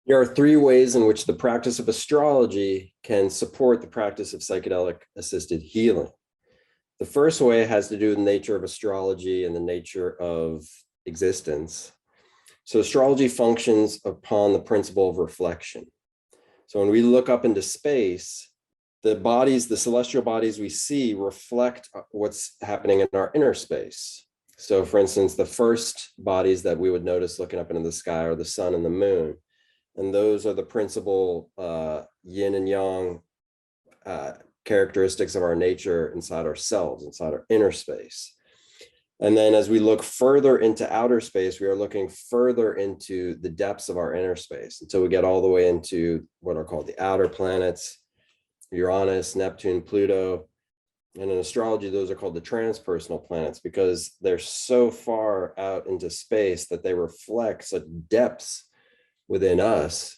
There are three ways in which the practice of astrology can support the practice of psychedelic-assisted healing. The first way has to do with the nature of astrology and the nature of existence. So astrology functions upon the principle of reflection. So when we look up into space, the bodies, the celestial bodies we see reflect what's happening in our inner space. So for instance, the first bodies that we would notice looking up into the sky are the sun and the moon. And those are the principal yin and yang characteristics of our nature inside ourselves, inside our inner space. And then as we look further into outer space, we are looking further into the depths of our inner space until we get all the way into what are called the outer planets, Uranus, Neptune, Pluto. And in astrology, those are called the transpersonal planets because they're so far out into space that they reflect such depths within us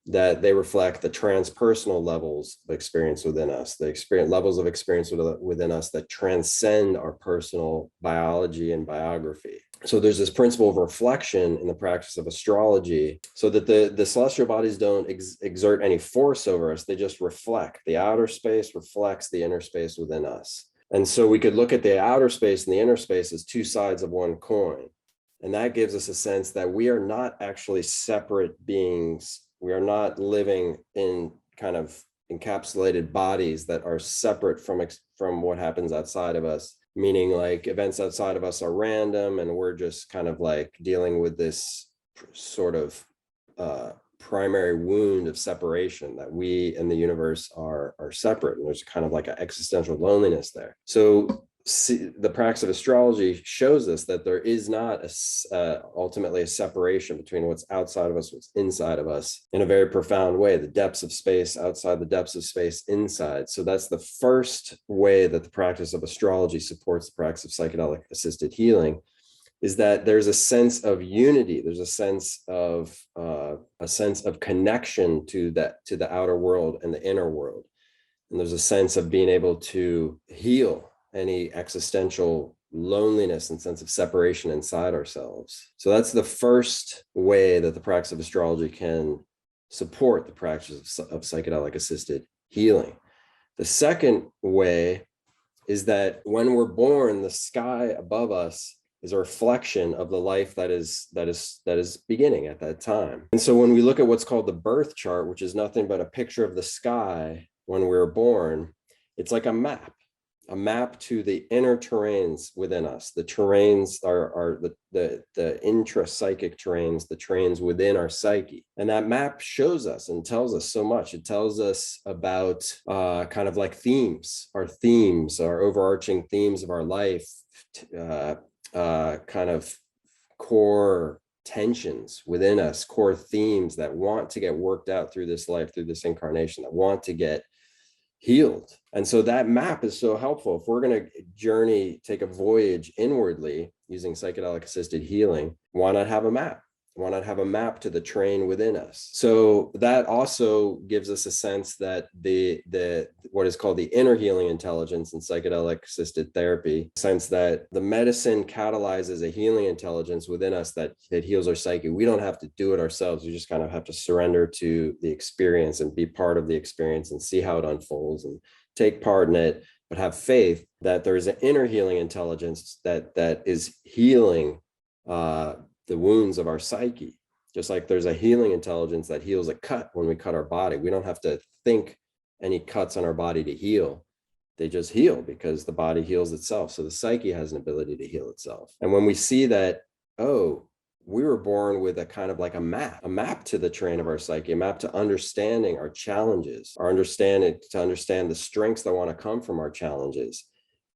that they reflect the transpersonal levels of experience within us, the levels of experience within us that transcend our personal biology and biography. So there's this principle of reflection in the practice of astrology so that the celestial bodies don't exert any force over us. They just reflect. The outer space reflects the inner space within us. And so we could look at the outer space and the inner space as two sides of one coin. And that gives us a sense that we are not actually separate beings. We are not living in kind of encapsulated bodies that are separate from what happens outside of us, meaning like events outside of us are random and we're just kind of like dealing with this sort of primary wound of separation that we and the universe are separate. And there's kind of like an existential loneliness there. So the practice of astrology shows us that there is not ultimately a separation between what's outside of us, what's inside of us in a very profound way, the depths of space outside, the depths of space inside. So that's the first way that the practice of astrology supports the practice of psychedelic assisted healing, is that there's a sense of unity. There's a sense of connection to the outer world and the inner world. And there's a sense of being able to heal any existential loneliness and sense of separation inside ourselves. So that's the first way that the practice of astrology can support the practice of psychedelic assisted healing. The second way is that when we're born, the sky above us is a reflection of the life that is beginning at that time. And so when we look at what's called the birth chart, which is nothing but a picture of the sky when we're born, it's like a map to the inner terrains within us. The terrains are the intra-psychic terrains, the terrains within our psyche. And that map shows us and tells us so much. It tells us about kind of like themes, our overarching themes of our life, kind of core tensions within us, core themes that want to get worked out through this life, through this incarnation, that want to get healed. And so that map is so helpful. If we're going to take a voyage inwardly using psychedelic assisted healing, why not have a map? Why not have a map to the terrain within us? So that also gives us a sense that the what is called the inner healing intelligence in psychedelic assisted therapy, sense that the medicine catalyzes a healing intelligence within us that heals our psyche. We don't have to do it ourselves. We just kind of have to surrender to the experience and be part of the experience and see how it unfolds and take part in it, but have faith that there is an inner healing intelligence that is healing the wounds of our psyche. Just like there's a healing intelligence that heals a cut when we cut our body. We don't have to think any cuts on our body to heal. They just heal because the body heals itself. So the psyche has an ability to heal itself. And when we see that, oh, we were born with a kind of like a map to the terrain of our psyche, a map to understanding our challenges, to understand the strengths that want to come from our challenges,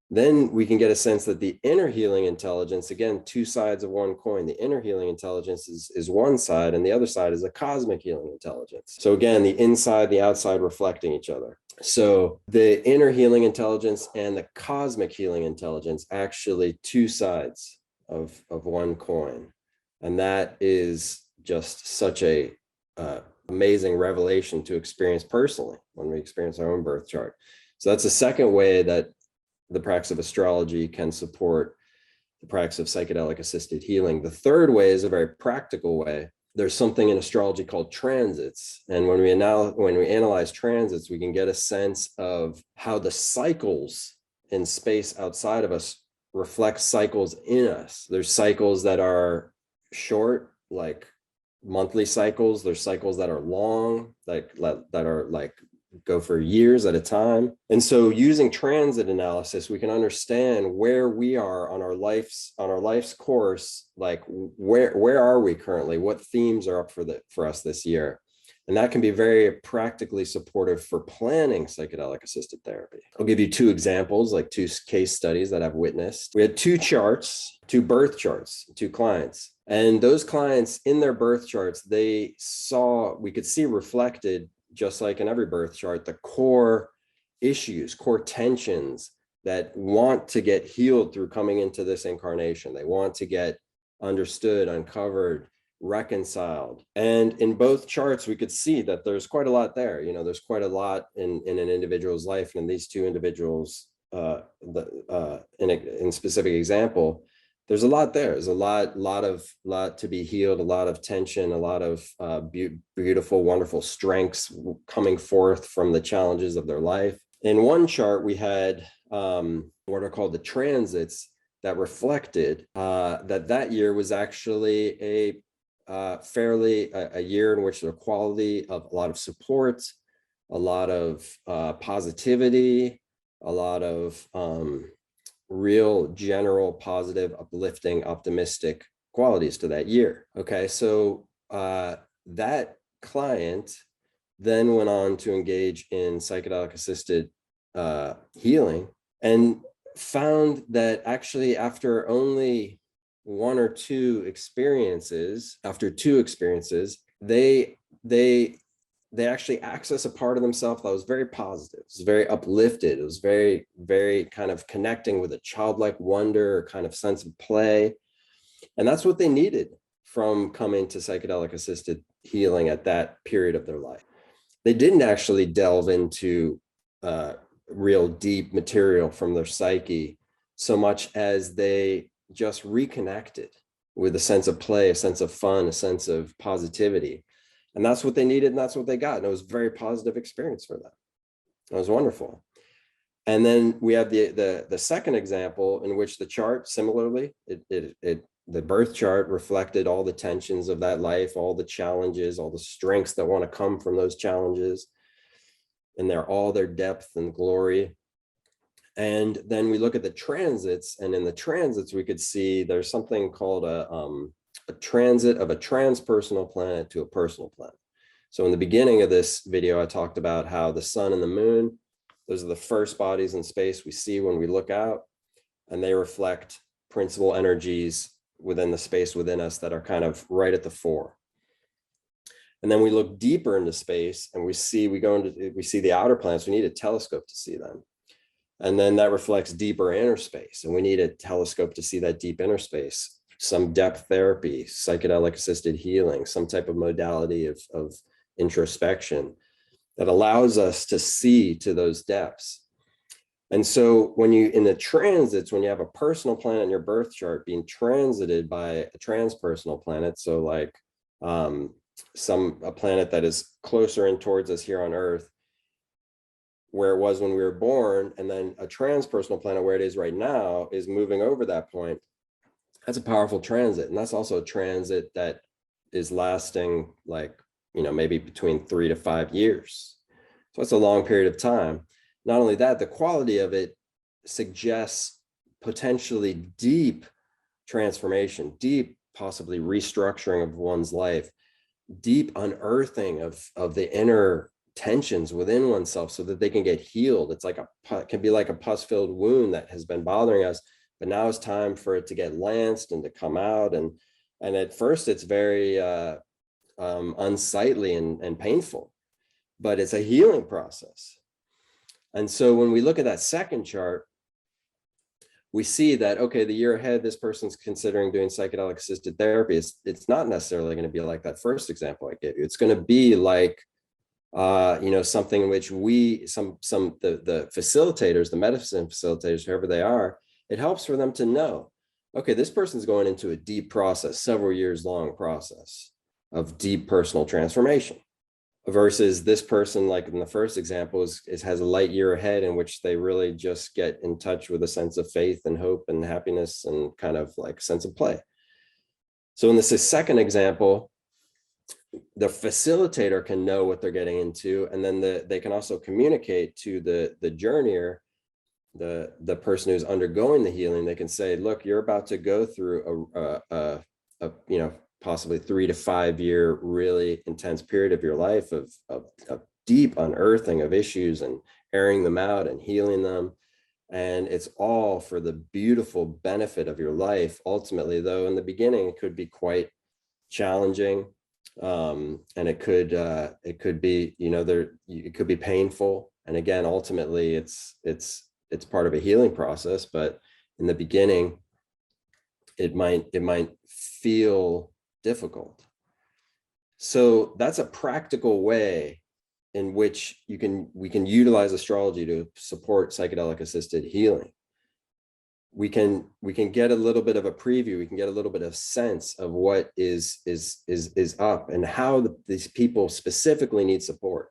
then we can get a sense that the inner healing intelligence, again, two sides of one coin, the inner healing intelligence is one side and the other side is a cosmic healing intelligence. So again, the inside, the outside reflecting each other. So the inner healing intelligence and the cosmic healing intelligence, actually two sides of one coin. And that is just such a amazing revelation to experience personally when we experience our own birth chart. So that's the second way that the practice of astrology can support the practice of psychedelic assisted healing. The third way is a very practical way, there's something in astrology called transits. And when we analyze transits, we can get a sense of how the cycles in space outside of us reflect cycles in us. There's cycles that are short, like monthly cycles. There's cycles that are long, that are like go for years at a time. And so using transit analysis, we can understand where we are on our life's course, like where are we currently, what themes are up for us this year. And that can be very practically supportive for planning psychedelic assisted therapy. I'll give you two examples, like two case studies that I've witnessed. We had two birth charts, two clients. And those clients in their birth charts, we could see reflected, just like in every birth chart, the core issues, core tensions that want to get healed through coming into this incarnation. They want to get understood, uncovered, reconciled. And in both charts, we could see that there's quite a lot there. There's quite a lot in an individual's life. And these two individuals, in specific example, there's a lot there. There's a lot to be healed, a lot of tension, a lot of beautiful, wonderful strengths coming forth from the challenges of their life. In one chart, we had what are called the transits that reflected that year was actually a year in which the quality of a lot of support, a lot of positivity, a lot of real general positive, uplifting, optimistic qualities to that year. Okay, so that client then went on to engage in psychedelic assisted healing and found that actually after only one or two experiences, they actually access a part of themselves that was very positive. It was very uplifted. It was very, very kind of connecting with a childlike wonder, kind of sense of play. And that's what they needed from coming to psychedelic assisted healing at that period of their life. They didn't actually delve into real deep material from their psyche so much as they just reconnected with a sense of play, a sense of fun, a sense of positivity. And that's what they needed, and that's what they got. And it was a very positive experience for them. It was wonderful. And then we have the second example in which the chart, similarly, the birth chart reflected all the tensions of that life, all the challenges, all the strengths that want to come from those challenges, and all their depth and glory. And then we look at the transits, and in the transits, we could see there's something called a transit of a transpersonal planet to a personal planet. So in the beginning of this video, I talked about how the sun and the moon, those are the first bodies in space we see when we look out, and they reflect principal energies within the space within us that are kind of right at the fore. And then we look deeper into space and we see the outer planets. We need a telescope to see them. And then that reflects deeper inner space. And we need a telescope to see that deep inner space, some depth therapy, psychedelic assisted healing, some type of modality of introspection that allows us to see to those depths. And so in the transits, when you have a personal planet in your birth chart being transited by a transpersonal planet, so like a planet that is closer in towards us here on Earth, where it was when we were born, and then a transpersonal planet where it is right now is moving over that point, that's a powerful transit. And that's also a transit that is lasting like, maybe between 3 to 5 years. So it's a long period of time. Not only that, the quality of it suggests potentially deep transformation, deep, possibly restructuring of one's life, deep unearthing of the inner tensions within oneself so that they can get healed. It can be like a pus-filled wound that has been bothering us, but now it's time for it to get lanced and to come out. And at first it's very unsightly and painful, but it's a healing process. And so when we look at that second chart, we see that, okay, the year ahead, this person's considering doing psychedelic assisted therapy. It's not necessarily going to be like that first example I gave you. It's going to be like, something in which the facilitators, the medicine facilitators, whoever they are, it helps for them to know, okay, this person's going into a deep process, several years long process. of deep personal transformation, versus this person, like in the first example, has a light year ahead in which they really just get in touch with a sense of faith and hope and happiness and kind of like sense of play. So in this second example, the facilitator can know what they're getting into, and then they can also communicate to the journeyer, the person who's undergoing the healing. They can say, look, you're about to go through a possibly 3 to 5 year really intense period of your life of deep unearthing of issues and airing them out and healing them. And it's all for the beautiful benefit of your life. Ultimately, though, in the beginning, it could be quite challenging. And it could be, it could be painful. And again, ultimately, it's part of a healing process. But in the beginning, it might feel difficult. So that's a practical way in which we can utilize astrology to support psychedelic assisted healing. We can get a little bit of a preview. We can get a little bit of sense of what is up and how these people specifically need support.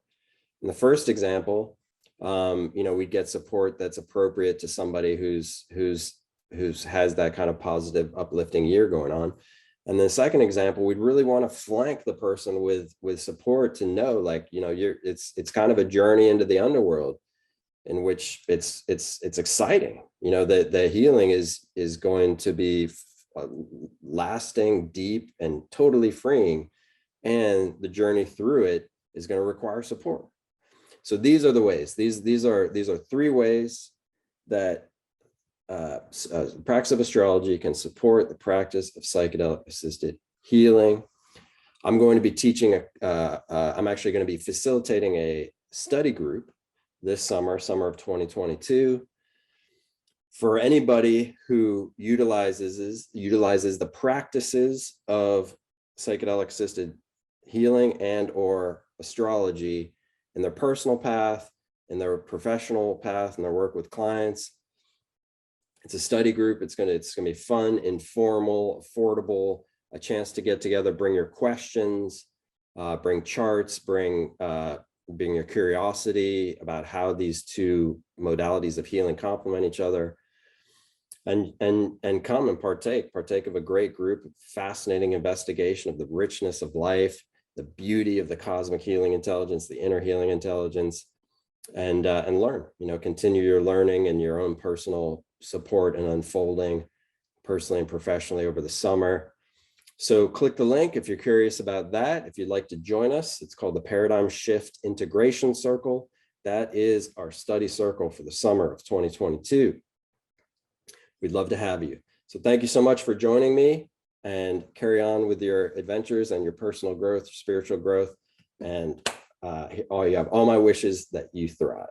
In the first example, we get support that's appropriate to somebody who's has that kind of positive, uplifting year going on. And the second example, we'd really want to flank the person with support to know, like, it's kind of a journey into the underworld in which it's exciting. The healing is going to be lasting, deep, and totally freeing, and the journey through it is going to require support. So these are the ways. These are 3 ways that practice of astrology can support the practice of psychedelic assisted healing. I'm going to be teaching I'm actually going to be facilitating a study group this summer of 2022, for anybody who utilizes the practices of psychedelic assisted healing and or astrology in their personal path, in their professional path, in their work with clients. It's a study group. It's gonna be fun, informal, affordable, a chance to get together, bring your questions, bring charts, bring your curiosity about how these 2 modalities of healing complement each other, and come and partake of a great group, fascinating investigation of the richness of life, the beauty of the cosmic healing intelligence, the inner healing intelligence, and learn, continue your learning and your own personal support and unfolding personally and professionally over the summer. So click the link if you're curious about that. If you'd like to join us, it's called the Paradigm Shift Integration Circle. That is our study circle for the summer of 2022. We'd love to have you. So thank you so much for joining me, and carry on with your adventures and your personal growth, spiritual growth. And you have all my wishes that you thrive.